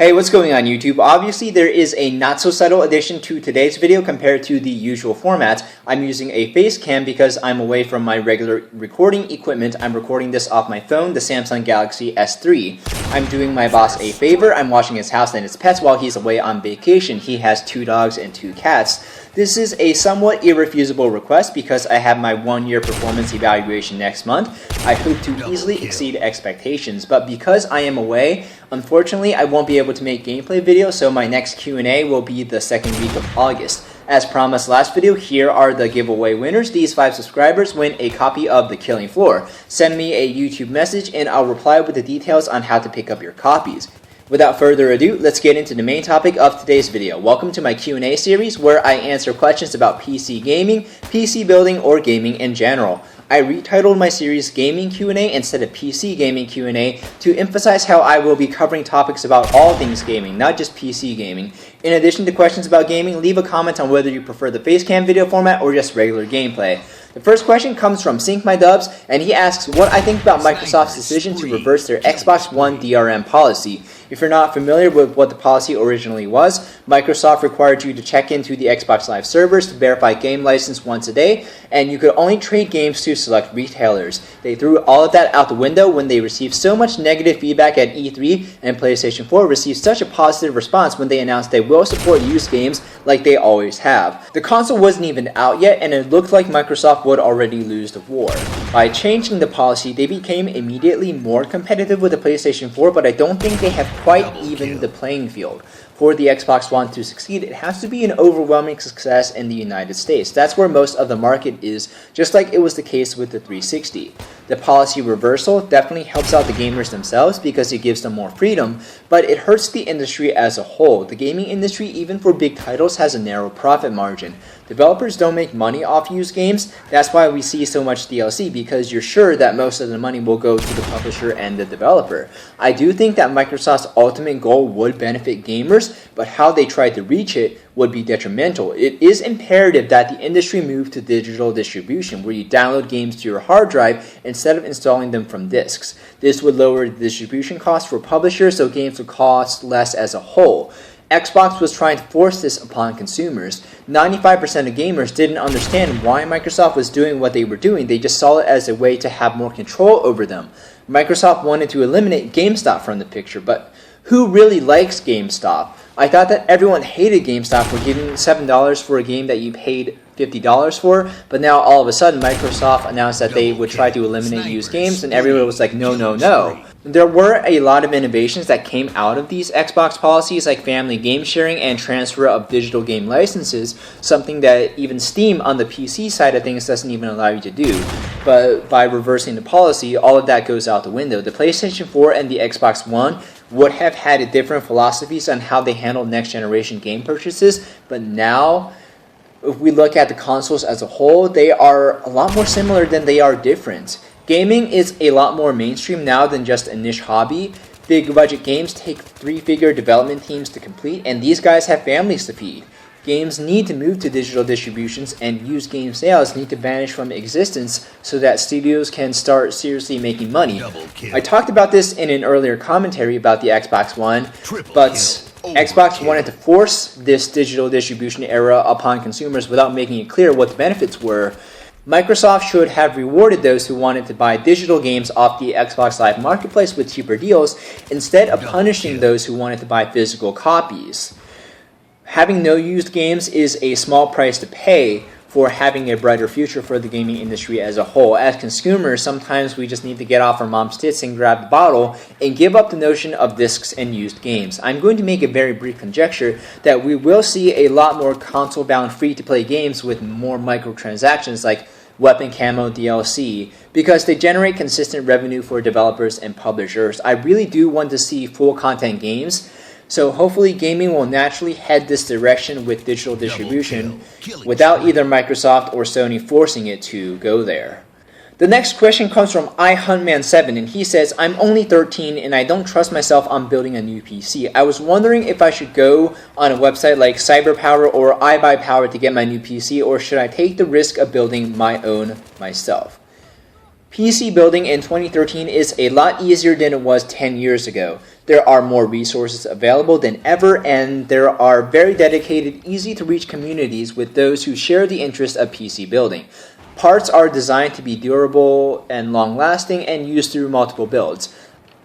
Hey, what's going on YouTube? Obviously there is a not so subtle addition to today's video compared to the usual format. I'm using a face cam because I'm away from my regular recording equipment. I'm recording this off my phone, the Samsung Galaxy S3. I'm doing my boss a favor. I'm watching his house and his pets while he's away on vacation. He has 2 dogs and 2 cats. This is a somewhat irrefusable request because I have my 1-year performance evaluation next month. I hope to easily exceed expectations, but because I am away, unfortunately I won't be able to make gameplay videos, so my next Q&A will be the second week of August. As promised last video, here are the giveaway winners. These 5 subscribers win a copy of The Killing Floor. Send me a YouTube message and I'll reply with the details on how to pick up your copies. Without further ado, let's get into the main topic of today's video. Welcome to my Q&A series where I answer questions about PC gaming, PC building, or gaming in general. I retitled my series Gaming Q&A instead of PC Gaming Q&A to emphasize how I will be covering topics about all things gaming, not just PC gaming. In addition to questions about gaming, leave a comment on whether you prefer the facecam video format or just regular gameplay. The first question comes from Sync My Dubs, and he asks what I think about Microsoft's decision to reverse their Xbox One DRM policy. If you're not familiar with what the policy originally was, Microsoft required you to check into the Xbox Live servers to verify game license once a day, and you could only trade games to select retailers. They threw all of that out the window when they received so much negative feedback at E3, and PlayStation 4 received such a positive response when they announced they will support used games like they always have. The console wasn't even out yet, and it looked like Microsoft would already lose the war. By changing the policy, they became immediately more competitive with the PlayStation 4, but I don't think they have quite evened the playing field. For the Xbox One to succeed, it has to be an overwhelming success in the United States. That's where most of the market is, just like it was the case with the 360. The policy reversal definitely helps out the gamers themselves because it gives them more freedom, but it hurts the industry as a whole. The gaming industry, even for big titles, has a narrow profit margin. Developers don't make money off used games. That's why we see so much DLC, because you're sure that most of the money will go to the publisher and the developer. I do think that Microsoft's ultimate goal would benefit gamers, but how they try to reach it would be detrimental. It is imperative that the industry move to digital distribution, where you download games to your hard drive instead of installing them from discs. This would lower the distribution costs for publishers, so games would cost less as a whole. Xbox was trying to force this upon consumers. 95% of gamers didn't understand why Microsoft was doing what they were doing. They just saw it as a way to have more control over them. Microsoft wanted to eliminate GameStop from the picture, but who really likes GameStop? I thought that everyone hated GameStop for giving $7 for a game that you paid $50 for, but now all of a sudden Microsoft announced that they would try to eliminate used games, and everyone was like, no, no, no. There were a lot of innovations that came out of these Xbox policies, like family game sharing and transfer of digital game licenses, something that even Steam on the PC side of things doesn't even allow you to do. But by reversing the policy, all of that goes out the window. The PlayStation 4 and the Xbox One would have had different philosophies on how they handle next generation game purchases, but now if we look at the consoles as a whole, they are a lot more similar than they are different. Gaming is a lot more mainstream now than just a niche hobby. Big budget games take 3-figure development teams to complete, and these guys have families to feed. Games need to move to digital distributions, and used game sales need to vanish from existence so that studios can start seriously making money. I talked about this in an earlier commentary about the Xbox One, but Xbox wanted to force this digital distribution era upon consumers without making it clear what the benefits were. Microsoft should have rewarded those who wanted to buy digital games off the Xbox Live Marketplace with cheaper deals instead of punishing those who wanted to buy physical copies. Having no used games is a small price to pay for having a brighter future for the gaming industry as a whole. As consumers, sometimes we just need to get off our mom's tits and grab the bottle and give up the notion of discs and used games. I'm going to make a very brief conjecture that we will see a lot more console-bound free-to-play games with more microtransactions like weapon camo DLC, because they generate consistent revenue for developers and publishers. I really do want to see full content games, so hopefully gaming will naturally head this direction with digital distribution without either Microsoft or Sony forcing it to go there. The next question comes from iHuntman7, and he says, I'm only 13 and I don't trust myself on building a new PC. I was wondering if I should go on a website like CyberPower or iBuyPower to get my new PC, or should I take the risk of building my own myself? PC building in 2013 is a lot easier than it was 10 years ago. There are more resources available than ever, and there are very dedicated, easy-to-reach communities with those who share the interest of PC building. Parts are designed to be durable and long-lasting and used through multiple builds.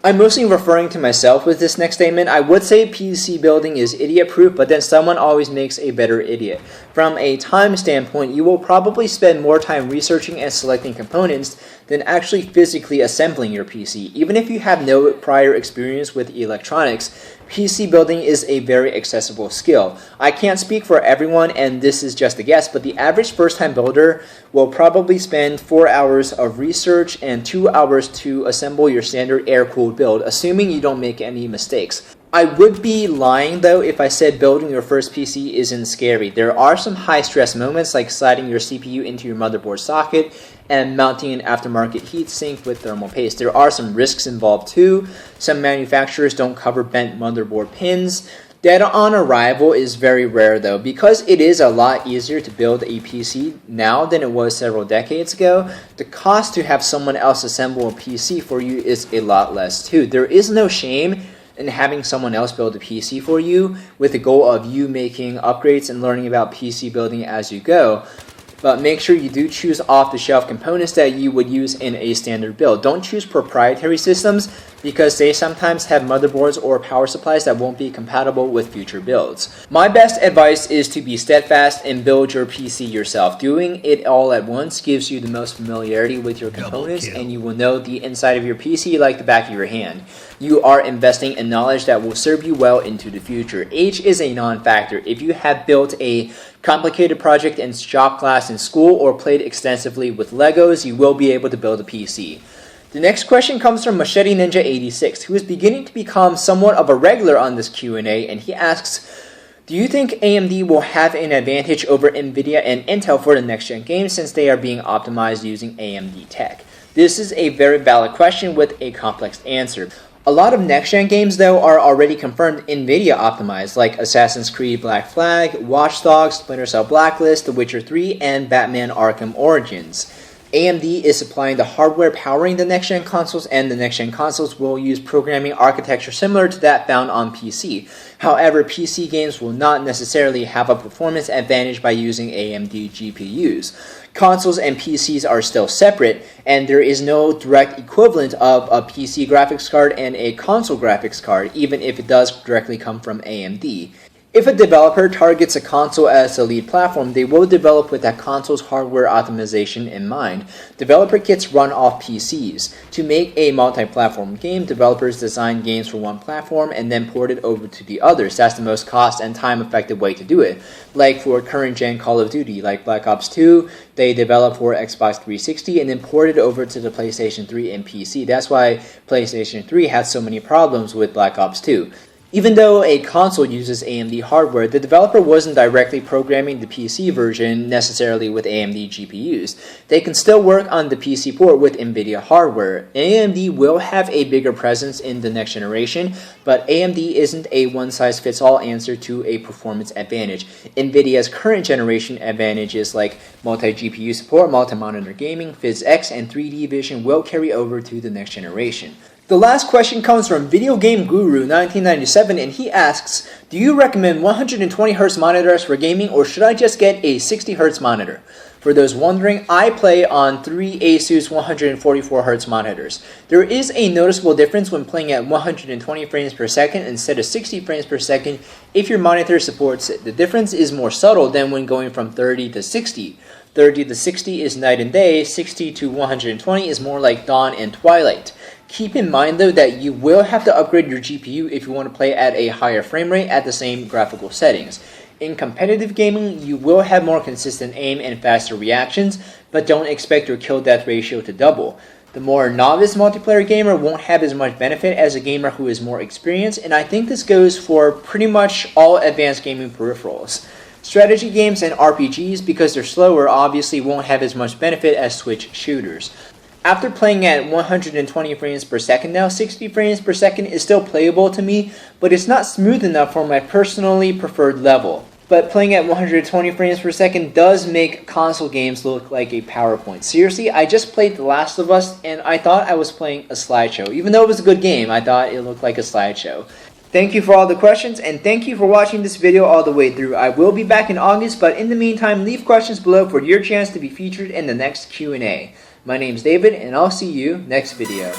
I'm mostly referring to myself with this next statement. I would say PC building is idiot-proof, but then someone always makes a better idiot. From a time standpoint, you will probably spend more time researching and selecting components than actually physically assembling your PC. Even if you have no prior experience with electronics, PC building is a very accessible skill. I can't speak for everyone, and this is just a guess, but the average first-time builder will probably spend 4 hours of research and 2 hours to assemble your standard air-cooled build, assuming you don't make any mistakes. I would be lying though if I said building your first PC isn't scary. There are some high-stress moments like sliding your CPU into your motherboard socket and mounting an aftermarket heatsink with thermal paste. There are some risks involved too. Some manufacturers don't cover bent motherboard pins. Data on arrival is very rare though. Because it is a lot easier to build a PC now than it was several decades ago, the cost to have someone else assemble a PC for you is a lot less too. There is no shame in having someone else build a PC for you with the goal of you making upgrades and learning about PC building as you go. But make sure you do choose off-the-shelf components that you would use in a standard build. Don't choose proprietary systems because they sometimes have motherboards or power supplies that won't be compatible with future builds. My best advice is to be steadfast and build your PC yourself. Doing it all at once gives you the most familiarity with your components, and you will know the inside of your PC like the back of your hand. You are investing in knowledge that will serve you well into the future. Age is a non-factor. If you have built a complicated project in shop class in school or played extensively with Legos, you will be able to build a PC. The next question comes from Machete Ninja 86, who is beginning to become somewhat of a regular on this Q&A, and he asks, do you think AMD will have an advantage over Nvidia and Intel for the next-gen games since they are being optimized using AMD tech? This is a very valid question with a complex answer. A lot of next-gen games, though, are already confirmed NVIDIA optimized, like Assassin's Creed Black Flag, Watch Dogs, Splinter Cell Blacklist, The Witcher 3, and Batman Arkham Origins. AMD is supplying the hardware powering the next-gen consoles, and the next-gen consoles will use programming architecture similar to that found on PC. However, PC games will not necessarily have a performance advantage by using AMD GPUs. Consoles and PCs are still separate, and there is no direct equivalent of a PC graphics card and a console graphics card, even if it does directly come from AMD. If a developer targets a console as the lead platform, they will develop with that console's hardware optimization in mind. Developer kits run off PCs. To make a multi-platform game, developers design games for one platform and then port it over to the others. That's the most cost and time-effective way to do it. Like for current-gen Call of Duty, like Black Ops 2, they developed for Xbox 360 and then ported over to the PlayStation 3 and PC. That's why PlayStation 3 had so many problems with Black Ops 2. Even though a console uses AMD hardware, the developer wasn't directly programming the PC version necessarily with AMD GPUs. They can still work on the PC port with NVIDIA hardware. AMD will have a bigger presence in the next generation, but AMD isn't a one-size-fits-all answer to a performance advantage. NVIDIA's current generation advantages like multi-GPU support, multi-monitor gaming, PhysX, and 3D vision will carry over to the next generation. The last question comes from Video Game Guru 1997, and he asks, do you recommend 120Hz monitors for gaming, or should I just get a 60Hz monitor? For those wondering, I play on 3 Asus 144Hz monitors. There is a noticeable difference when playing at 120 frames per second instead of 60 frames per second if your monitor supports it. The difference is more subtle than when going from 30 to 60. 30 to 60 is night and day, 60 to 120 is more like dawn and twilight. Keep in mind though that you will have to upgrade your GPU if you want to play at a higher frame rate at the same graphical settings. In competitive gaming, you will have more consistent aim and faster reactions, but don't expect your kill-death ratio to double. The more novice multiplayer gamer won't have as much benefit as a gamer who is more experienced, and I think this goes for pretty much all advanced gaming peripherals. Strategy games and RPGs, because they're slower, obviously won't have as much benefit as Switch shooters. After playing at 120 frames per second now, 60 frames per second is still playable to me, but it's not smooth enough for my personally preferred level. but playing at 120 frames per second does make console games look like a PowerPoint. Seriously, I just played The Last of Us and I thought I was playing a slideshow. Even though it was a good game, I thought it looked like a slideshow. Thank you for all the questions, and thank you for watching this video all the way through. I will be back in August, but in the meantime, leave questions below for your chance to be featured in the next Q&A. My name's David, and I'll see you next video.